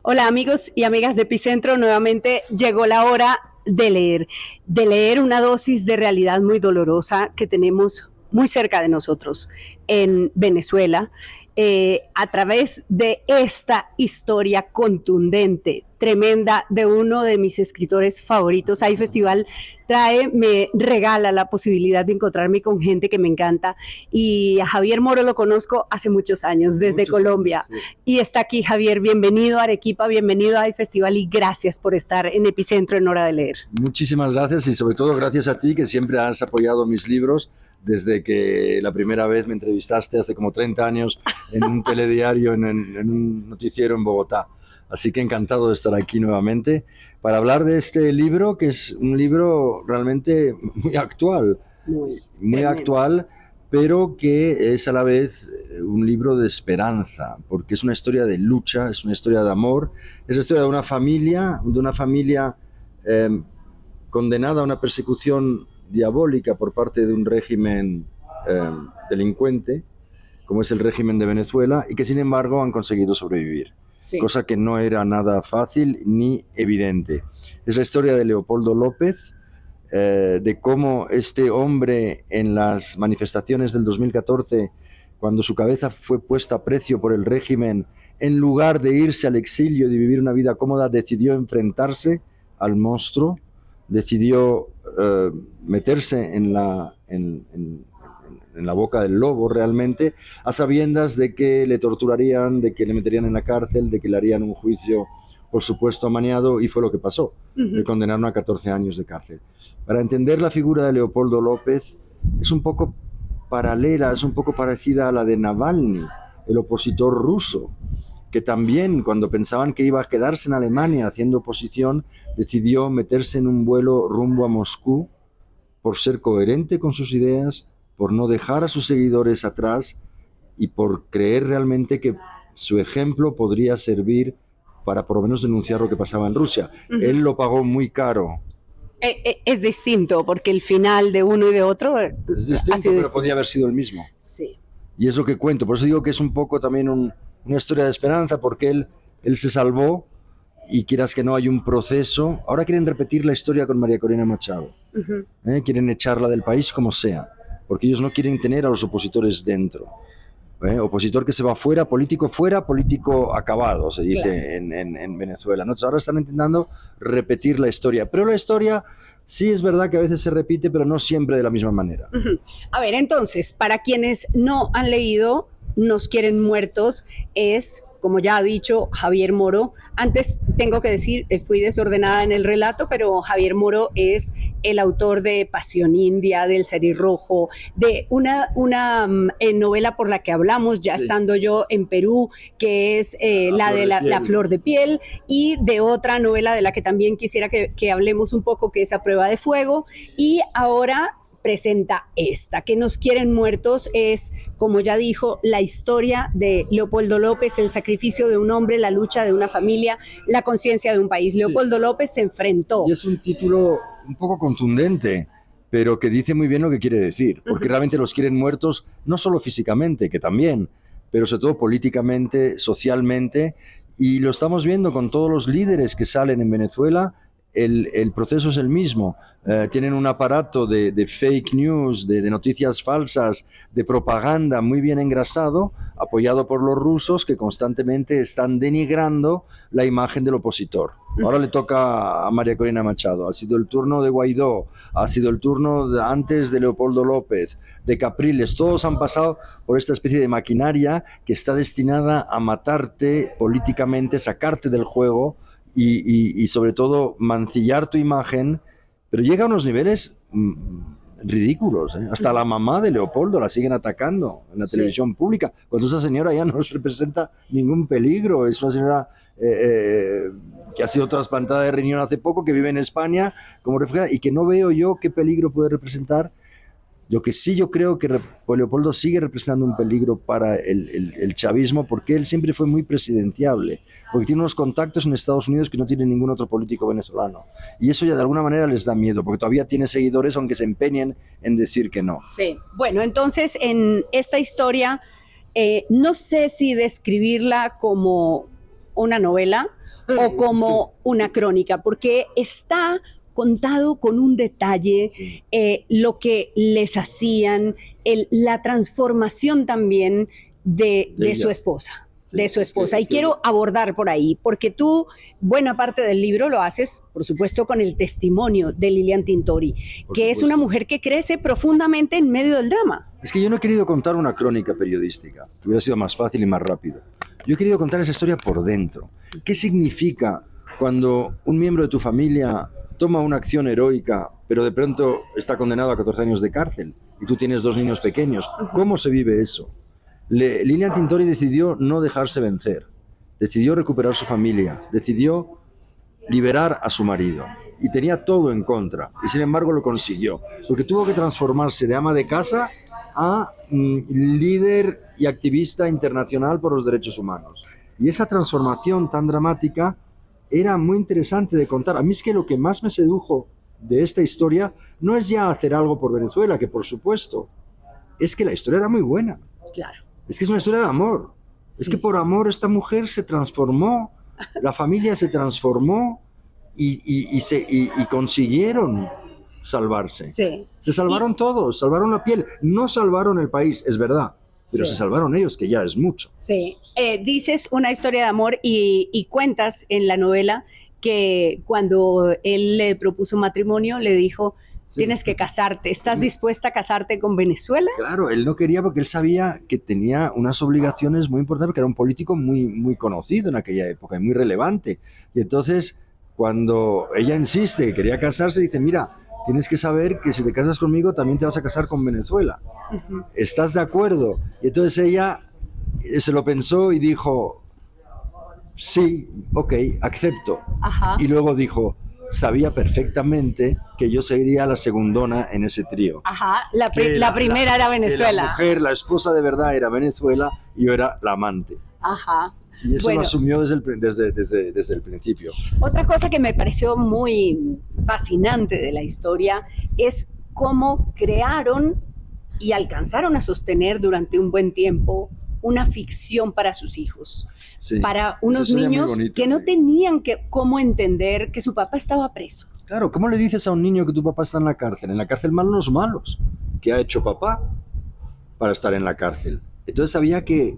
Hola amigos y amigas de Epicentro, nuevamente llegó la hora de leer una dosis de realidad muy dolorosa que tenemos muy cerca de nosotros en Venezuela, a través de esta historia contundente, tremenda, de uno de mis escritores favoritos. Hay Festival me regala la posibilidad de encontrarme con gente que me encanta, y a Javier Moro lo conozco hace muchos años, desde muchos Colombia. Años, sí. Y está aquí Javier, bienvenido a Arequipa, bienvenido a Festival y gracias por estar en Epicentro en Hora de Leer. Muchísimas gracias y sobre todo gracias a ti, que siempre has apoyado mis libros desde que la primera vez me entrevistaste hace como 30 años en un telediario, en un noticiero en Bogotá. Así que encantado de estar aquí nuevamente para hablar de este libro, que es un libro realmente muy actual, muy actual, pero que es a la vez un libro de esperanza, porque es una historia de lucha, es una historia de amor, es la historia de una familia condenada a una persecución diabólica por parte de un régimen delincuente, como es el régimen de Venezuela, y que sin embargo han conseguido sobrevivir. Sí. Cosa que no era nada fácil ni evidente. Es la historia de Leopoldo López, de cómo este hombre en las manifestaciones del 2014, cuando su cabeza fue puesta a precio por el régimen, en lugar de irse al exilio y vivir una vida cómoda, decidió enfrentarse al monstruo, decidió meterse en la boca del lobo realmente, a sabiendas de que le torturarían, de que le meterían en la cárcel, de que le harían un juicio, por supuesto, amañado, y fue lo que pasó. Le condenaron a 14 años de cárcel. Para entender la figura de Leopoldo López, es un poco paralela, es un poco parecida a la de Navalny, el opositor ruso, que también, cuando pensaban que iba a quedarse en Alemania haciendo oposición, decidió meterse en un vuelo rumbo a Moscú por ser coherente con sus ideas, por no dejar a sus seguidores atrás y por creer realmente que su ejemplo podría servir para por lo menos denunciar lo que pasaba en Rusia. Él lo pagó muy caro. Es distinto, porque el final de uno y de otro es distinto, ha sido pero distinto. Podía haber sido el mismo. Sí. Y es lo que cuento. Por eso digo que es un poco también una historia de esperanza, porque él se salvó, y quieras que no, hay un proceso. Ahora quieren repetir la historia con María Corina Machado. Quieren echarla del país como sea, porque ellos no quieren tener a los opositores dentro. Opositor que se va fuera, político acabado, se dice, claro, en Venezuela. Entonces ahora están intentando repetir la historia, pero la historia sí es verdad que a veces se repite, pero no siempre de la misma manera. A ver, entonces, para quienes no han leído Nos quieren muertos, es, como ya ha dicho Javier Moro. Antes tengo que decir, fui desordenada en el relato, pero Javier Moro es el autor de Pasión India, del Rojo, de una novela por la que hablamos ya estando yo en Perú, que es la de la Flor de Piel, y de otra novela de la que también quisiera que hablemos un poco, que es A Prueba de Fuego, y ahora presenta esta, que Nos quieren muertos. Es, como ya dijo, la historia de Leopoldo López, el sacrificio de un hombre, la lucha de una familia, la conciencia de un país. Leopoldo López se enfrentó. Y es un título un poco contundente, pero que dice muy bien lo que quiere decir, porque realmente los quieren muertos, no solo físicamente, que también, pero sobre todo políticamente, socialmente, y lo estamos viendo con todos los líderes que salen en Venezuela. El proceso es el mismo. Tienen un aparato de fake news, de noticias falsas, de propaganda muy bien engrasado, apoyado por los rusos, que constantemente están denigrando la imagen del opositor. Ahora le toca a María Corina Machado, ha sido el turno de Guaidó, ha sido el turno antes de Leopoldo López, de Capriles. Todos han pasado por esta especie de maquinaria que está destinada a matarte políticamente, sacarte del juego, y sobre todo mancillar tu imagen, pero llega a unos niveles ridículos. Hasta la mamá de Leopoldo la siguen atacando en la televisión pública, cuando esa señora ya no representa ningún peligro. Es una señora que ha sido trasplantada de riñón hace poco, que vive en España como refugiada, y que no veo yo qué peligro puede representar. Lo que sí yo creo que Leopoldo sigue representando un peligro para el chavismo, porque él siempre fue muy presidenciable, porque tiene unos contactos en Estados Unidos que no tiene ningún otro político venezolano. Y eso ya de alguna manera les da miedo, porque todavía tiene seguidores, aunque se empeñen en decir que no. Sí, bueno, entonces en esta historia, no sé si describirla como una novela o como una crónica, porque está contado con un detalle, Sí. lo que les hacían, la transformación también de su ella. esposa. Sí, De su es que- esposa. es Y que- quiero abordar por ahí, porque tú, buena parte del libro lo haces, por supuesto, con el testimonio de Lilian Tintori, Por que es supuesto. una mujer que crece profundamente en medio del drama. Es que yo no he querido contar una crónica periodística, que hubiera sido más fácil y más rápido. Yo he querido contar esa historia por dentro. ¿Qué significa cuando un miembro de tu familia toma una acción heroica, pero de pronto está condenado a 14 años de cárcel y tú tienes 2 niños pequeños? ¿Cómo se vive eso? Lilian Tintori decidió no dejarse vencer, decidió recuperar su familia, decidió liberar a su marido. Y tenía todo en contra. Y sin embargo lo consiguió. Porque tuvo que transformarse de ama de casa a líder y activista internacional por los derechos humanos. Y esa transformación tan dramática era muy interesante de contar. A mí es que lo que más me sedujo de esta historia no es ya hacer algo por Venezuela, que por supuesto, es que la historia era muy buena. Claro. Es que es una historia de amor. Sí. Es que por amor esta mujer se transformó, la familia se transformó y consiguieron salvarse. Sí. Se salvaron todos, salvaron la piel. No salvaron el país, es verdad, pero Sí. se salvaron ellos, que ya es mucho. Sí, dices una historia de amor y cuentas en la novela que cuando él le propuso matrimonio le dijo, Sí. tienes que casarte, ¿estás dispuesta a casarte con Venezuela? Claro, él no quería porque él sabía que tenía unas obligaciones muy importantes, porque era un político muy, muy conocido en aquella época y muy relevante. Y entonces, cuando ella insiste que quería casarse, dice, mira, tienes que saber que si te casas conmigo también te vas a casar con Venezuela. Uh-huh. ¿Estás de acuerdo? Y entonces ella se lo pensó y dijo, sí, ok, acepto. Ajá. Y luego dijo, sabía perfectamente que yo sería la segundona en ese trío. Ajá, la Que primera era que Venezuela. la mujer, la esposa de verdad era Venezuela y yo era la amante. Ajá. Y eso Bueno. lo asumió desde el principio. Otra cosa que me pareció muy fascinante de la historia es cómo crearon y alcanzaron a sostener durante un buen tiempo una ficción para sus hijos, Sí. para unos Eso sería muy niños bonito, que no sí. tenían cómo entender que su papá estaba preso. Claro, ¿cómo le dices a un niño que tu papá está en la cárcel? En la cárcel van los malos. ¿Qué ha hecho papá para estar en la cárcel? Entonces había que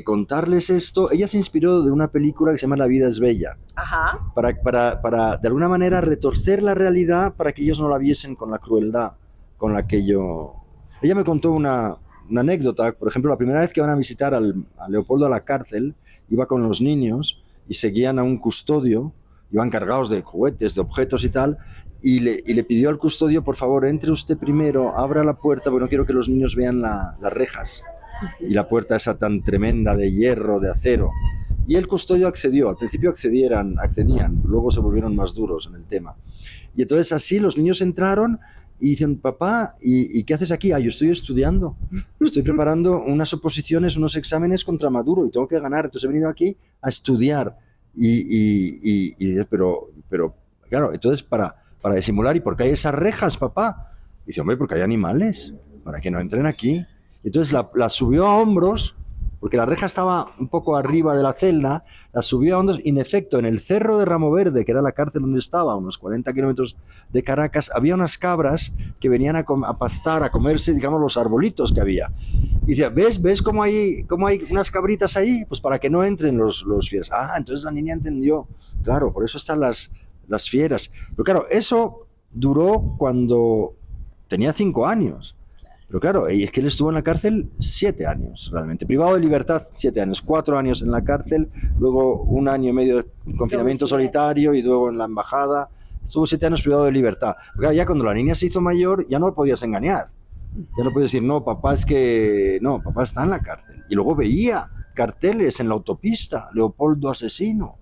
contarles esto. Ella se inspiró de una película que se llama La vida es bella, Ajá. para de alguna manera retorcer la realidad para que ellos no la viesen con la crueldad con la que yo... Ella me contó una anécdota, por ejemplo, la primera vez que van a visitar a Leopoldo a la cárcel, iba con los niños y seguían a un custodio, iban cargados de juguetes, de objetos y tal, y le pidió al custodio, por favor, entre usted primero, abra la puerta, porque no quiero que los niños vean las rejas, y la puerta esa tan tremenda de hierro, de acero. Y el custodio accedió, al principio accedían, luego se volvieron más duros en el tema. Y entonces así los niños entraron y dicen, papá, ¿y qué haces aquí? Ah, yo estoy estudiando, estoy preparando unas oposiciones, unos exámenes contra Maduro y tengo que ganar, entonces he venido aquí a estudiar. Pero claro, entonces para disimular, ¿y por qué hay esas rejas, papá? Dice, hombre, porque hay animales, para que no entren aquí. Entonces la subió a hombros, porque la reja estaba un poco arriba de la celda, la subió a hombros, y en efecto, en el cerro de Ramo Verde, que era la cárcel donde estaba, a unos 40 kilómetros de Caracas, había unas cabras que venían a pastar, a comerse, digamos, los arbolitos que había. Y decía, ¿ves cómo hay unas cabritas ahí? Pues para que no entren los fieras. Ah, entonces la niña entendió. Claro, por eso están las fieras. Pero claro, eso duró cuando tenía 5 años. Pero claro, y es que él estuvo en la cárcel 7 años, realmente. Privado de libertad, 7 años. 4 años en la cárcel, luego 1 año y medio de confinamiento solitario y luego en la embajada. Estuvo 7 años privado de libertad. Porque ya cuando la niña se hizo mayor, ya no lo podías engañar. Ya no podías decir, no, papá papá está en la cárcel. Y luego veía carteles en la autopista, Leopoldo asesino.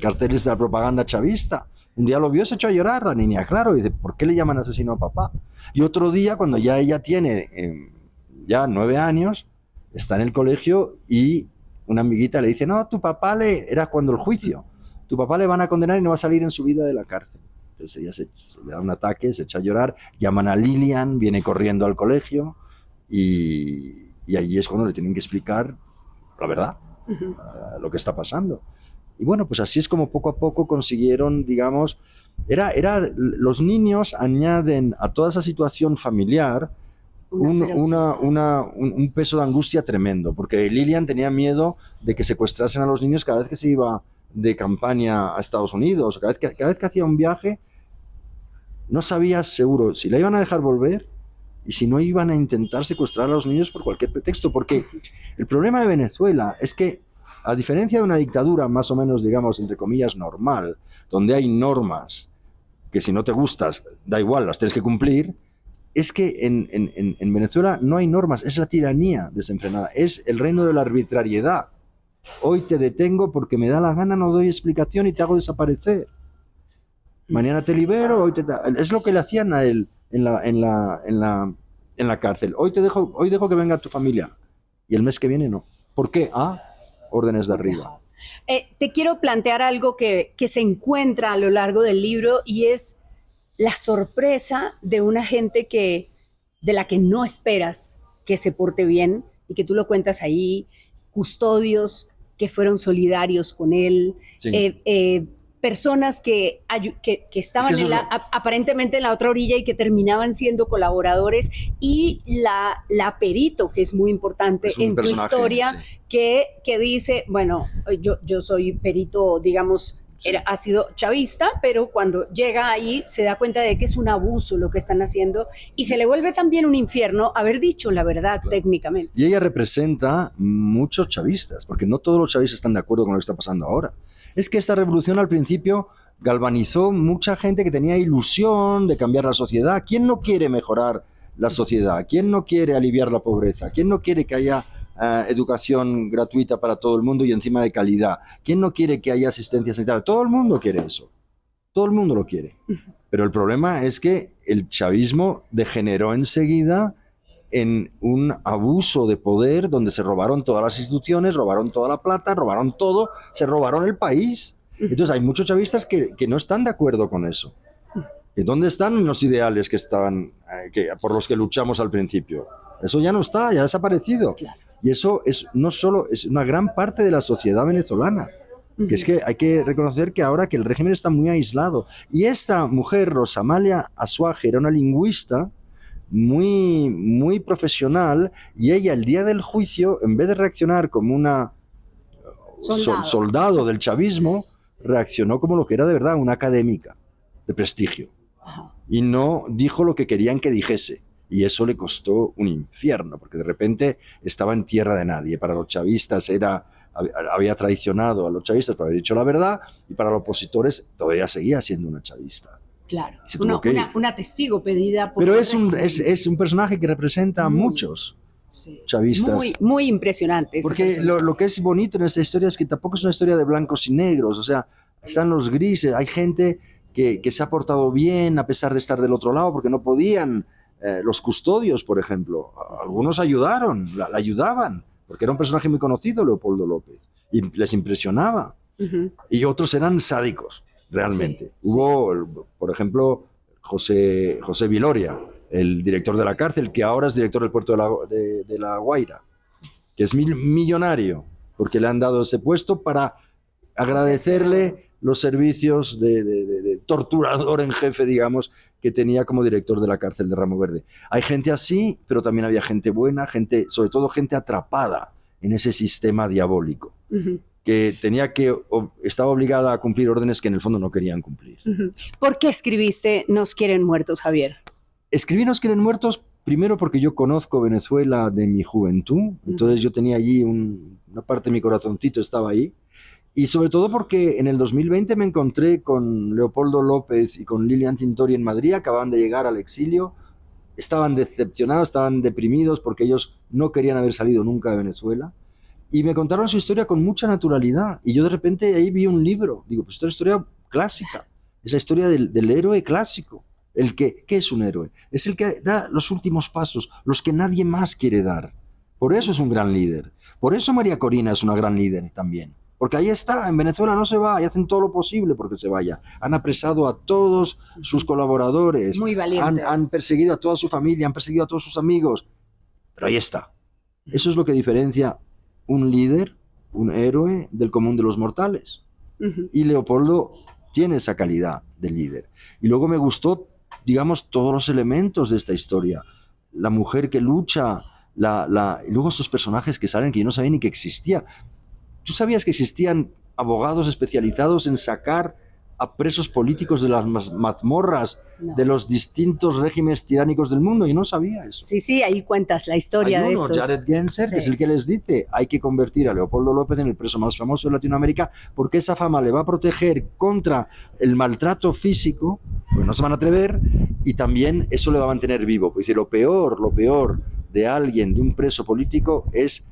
Carteles de la propaganda chavista. Un día lo vio, se echó a llorar la niña, claro, y dice, ¿por qué le llaman asesino a papá? Y otro día, cuando ya ella tiene ya 9 años, está en el colegio y una amiguita le dice, no, tu papá era cuando el juicio, tu papá le van a condenar y no va a salir en su vida de la cárcel. Entonces ella le da un ataque, se echa a llorar, llaman a Lilian, viene corriendo al colegio y allí es cuando le tienen que explicar la verdad, lo que está pasando. Y bueno, pues así es como poco a poco consiguieron, digamos, los niños añaden a toda esa situación familiar un peso de angustia tremendo, porque Lilian tenía miedo de que secuestrasen a los niños cada vez que se iba de campaña a Estados Unidos, cada vez que hacía un viaje, no sabía seguro si la iban a dejar volver y si no iban a intentar secuestrar a los niños por cualquier pretexto, porque el problema de Venezuela es que, a diferencia de una dictadura más o menos, digamos, entre comillas, normal, donde hay normas que si no te gustas, da igual, las tienes que cumplir, es que en Venezuela no hay normas, es la tiranía desenfrenada, es el reino de la arbitrariedad. Hoy te detengo porque me da la gana, no doy explicación y te hago desaparecer. Mañana te libero, es lo que le hacían a él en la cárcel. Hoy dejo que venga tu familia y el mes que viene no. ¿Por qué? Órdenes de arriba. Te quiero plantear algo que se encuentra a lo largo del libro y es la sorpresa de una gente de la que no esperas que se porte bien y que tú lo cuentas ahí, custodios que fueron solidarios con él, sí. Personas que estaban aparentemente en la otra orilla y que terminaban siendo colaboradores, y la perito, que es muy importante en tu historia, sí. que dice, bueno, yo soy perito, digamos, ha sido chavista, pero cuando llega ahí se da cuenta de que es un abuso lo que están haciendo y se le vuelve también un infierno haber dicho la verdad, claro, técnicamente. Y ella representa muchos chavistas, porque no todos los chavistas están de acuerdo con lo que está pasando ahora. Es que esta revolución al principio galvanizó mucha gente que tenía ilusión de cambiar la sociedad. ¿Quién no quiere mejorar la sociedad? ¿Quién no quiere aliviar la pobreza? ¿Quién no quiere que haya educación gratuita para todo el mundo y encima de calidad? ¿Quién no quiere que haya asistencia sanitaria? Todo el mundo quiere eso. Todo el mundo lo quiere. Pero el problema es que el chavismo degeneró enseguida en un abuso de poder donde se robaron todas las instituciones, robaron toda la plata, robaron todo, se robaron el país. Entonces hay muchos chavistas que no están de acuerdo con eso. ¿Y dónde están los ideales por los que luchamos al principio? Eso ya no está, ya ha desaparecido. Claro. Y eso no solo es una gran parte de la sociedad venezolana, que es que hay que reconocer que ahora que el régimen está muy aislado. Y esta mujer, Rosa Amalia Azuaje, era una lingüista muy, muy profesional, y ella el día del juicio, en vez de reaccionar como una soldado del chavismo, reaccionó como lo que era de verdad, una académica de prestigio. Ajá. Y no dijo lo que querían que dijese. Y eso le costó un infierno, porque de repente estaba en tierra de nadie. Para los chavistas había traicionado a los chavistas por haber dicho la verdad, y para los opositores todavía seguía siendo una chavista. Claro, una testigo pedida por... Pero es un personaje que representa a muchos chavistas. Muy, muy impresionante. Porque lo que es bonito en esta historia es que tampoco es una historia de blancos y negros, o sea, están los grises, hay gente que se ha portado bien a pesar de estar del otro lado, porque no podían, los custodios, por ejemplo, algunos ayudaron, la ayudaban, porque era un personaje muy conocido, Leopoldo López, y les impresionaba, y otros eran sádicos. Realmente. Hubo, por ejemplo, José Viloria, el director de la cárcel, que ahora es director del puerto de La Guaira, que es millonario, porque le han dado ese puesto para agradecerle los servicios de torturador en jefe, digamos, que tenía como director de la cárcel de Ramo Verde. Hay gente así, pero también había gente buena, sobre todo gente atrapada en ese sistema diabólico. Que estaba obligada a cumplir órdenes que en el fondo no querían cumplir. ¿Por qué escribiste Nos quieren muertos, Javier? Escribí Nos quieren muertos primero porque yo conozco Venezuela de mi juventud, entonces yo tenía allí una parte de mi corazoncito estaba ahí, y sobre todo porque en el 2020 me encontré con Leopoldo López y con Lilian Tintori en Madrid, acababan de llegar al exilio, estaban decepcionados, estaban deprimidos porque ellos no querían haber salido nunca de Venezuela. Y me contaron su historia con mucha naturalidad. Y yo de repente ahí vi un libro. Digo, pues esta es una historia clásica. Es la historia del héroe clásico. ¿Qué es un héroe? Es el que da los últimos pasos, los que nadie más quiere dar. Por eso es un gran líder. Por eso María Corina es una gran líder también. Porque ahí está, en Venezuela no se va y hacen todo lo posible porque se vaya. Han apresado a todos sus colaboradores. Muy valientes. Han perseguido a toda su familia, han perseguido a todos sus amigos. Pero ahí está. Eso es lo que diferencia un líder, un héroe del común de los mortales. Y Leopoldo tiene esa calidad de líder. Y luego me gustó, digamos, todos los elementos de esta historia. La mujer que lucha, y luego estos personajes que salen que yo no sabía ni que existía. ¿Tú sabías que existían abogados especializados en sacar a presos políticos de las mazmorras de los distintos regímenes tiránicos del mundo? Yo no sabía eso. Sí, sí, ahí cuentas la historia Hay de uno, estos. Jared Genser, que es el que les dice, hay que convertir a Leopoldo López en el preso más famoso de Latinoamérica, porque esa fama le va a proteger contra el maltrato físico, porque no se van a atrever, y también eso le va a mantener vivo. Pues dice, lo peor de alguien, de un preso político, es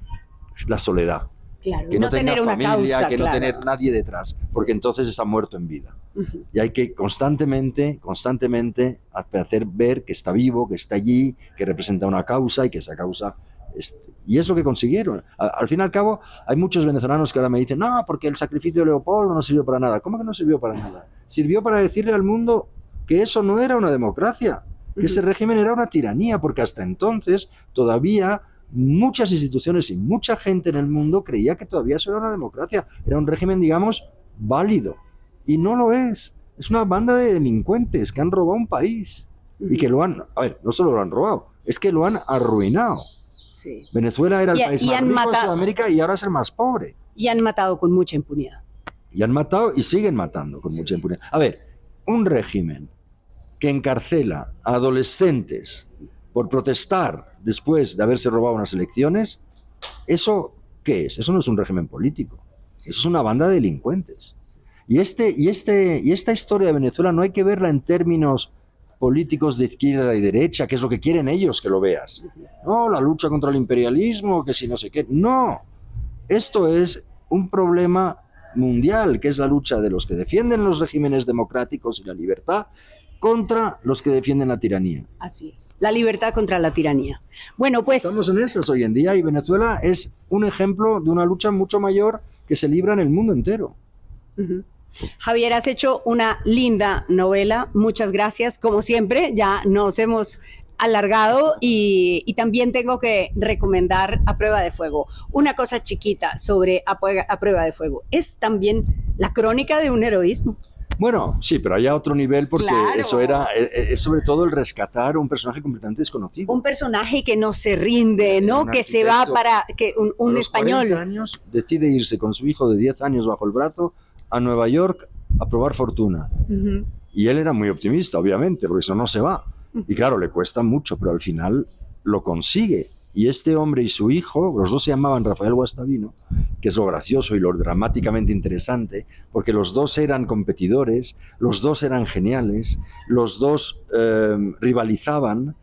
la soledad. Claro, Que no tenga tener una familia, causa, que claro. no tener nadie detrás, porque entonces está muerto en vida. Y hay que constantemente hacer ver que está vivo, que está allí, que representa una causa y que esa causa... Y es lo que consiguieron. Al fin y al cabo, hay muchos venezolanos que ahora me dicen, no, porque el sacrificio de Leopoldo no sirvió para nada. ¿Cómo que no sirvió para nada? Sirvió para decirle al mundo que eso no era una democracia, que ese régimen era una tiranía, porque hasta entonces todavía muchas instituciones y mucha gente en el mundo creía que todavía eso era una democracia, era un régimen, digamos, válido. Y no lo es. Es una banda de delincuentes que han robado un país y que lo han, a ver, no solo lo han robado, es que lo han arruinado. Sí. Venezuela era el país más rico de Sudamérica y ahora es el más pobre. Y han matado con mucha impunidad. Y han matado y siguen matando con mucha impunidad. A ver, un régimen que encarcela a adolescentes por protestar después de haberse robado unas elecciones, ¿eso qué es? Eso no es un régimen político. Eso es una banda de delincuentes. Y esta historia de Venezuela no hay que verla en términos políticos de izquierda y derecha, que es lo que quieren ellos que lo veas. No, la lucha contra el imperialismo, que si no sé qué. No, esto es un problema mundial, que es la lucha de los que defienden los regímenes democráticos y la libertad contra los que defienden la tiranía. Así es, la libertad contra la tiranía. Bueno, pues... Estamos en esas hoy en día y Venezuela es un ejemplo de una lucha mucho mayor que se libra en el mundo entero. Javier, has hecho una linda novela, muchas gracias. Como siempre, ya nos hemos alargado y también tengo que recomendar A Prueba de Fuego. Una cosa chiquita sobre A Prueba de Fuego, es también la crónica de un heroísmo. Bueno, sí, pero hay a otro nivel porque claro. Eso es sobre todo el rescatar un personaje completamente desconocido. Un personaje que no se rinde, ¿no? Que se va para que un español. A los 40 años decide irse con su hijo de 10 años bajo el brazo a Nueva York a probar fortuna. Y él era muy optimista, obviamente, porque eso no se va. Y claro, le cuesta mucho, pero al final lo consigue. Y este hombre y su hijo, los dos se llamaban Rafael Guastavino, que es lo gracioso y lo dramáticamente interesante, porque los dos eran competidores, los dos eran geniales, los dos rivalizaban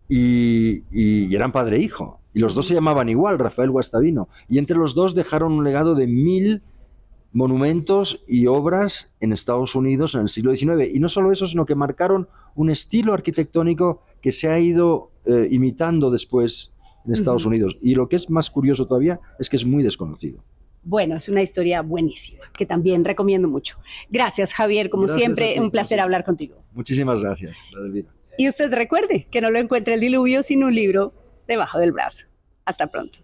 y eran padre e hijo. Y los dos se llamaban igual, Rafael Guastavino. Y entre los dos dejaron un legado de 1000 monumentos y obras en Estados Unidos en el siglo XIX. Y no solo eso, sino que marcaron un estilo arquitectónico que se ha ido imitando después en Estados Unidos. Y lo que es más curioso todavía es que es muy desconocido. Bueno, es una historia buenísima, que también recomiendo mucho. Gracias, Javier, como gracias siempre, un placer hablar contigo. Muchísimas gracias, Elvira. Y usted recuerde que no lo encuentre el diluvio sin un libro debajo del brazo. Hasta pronto.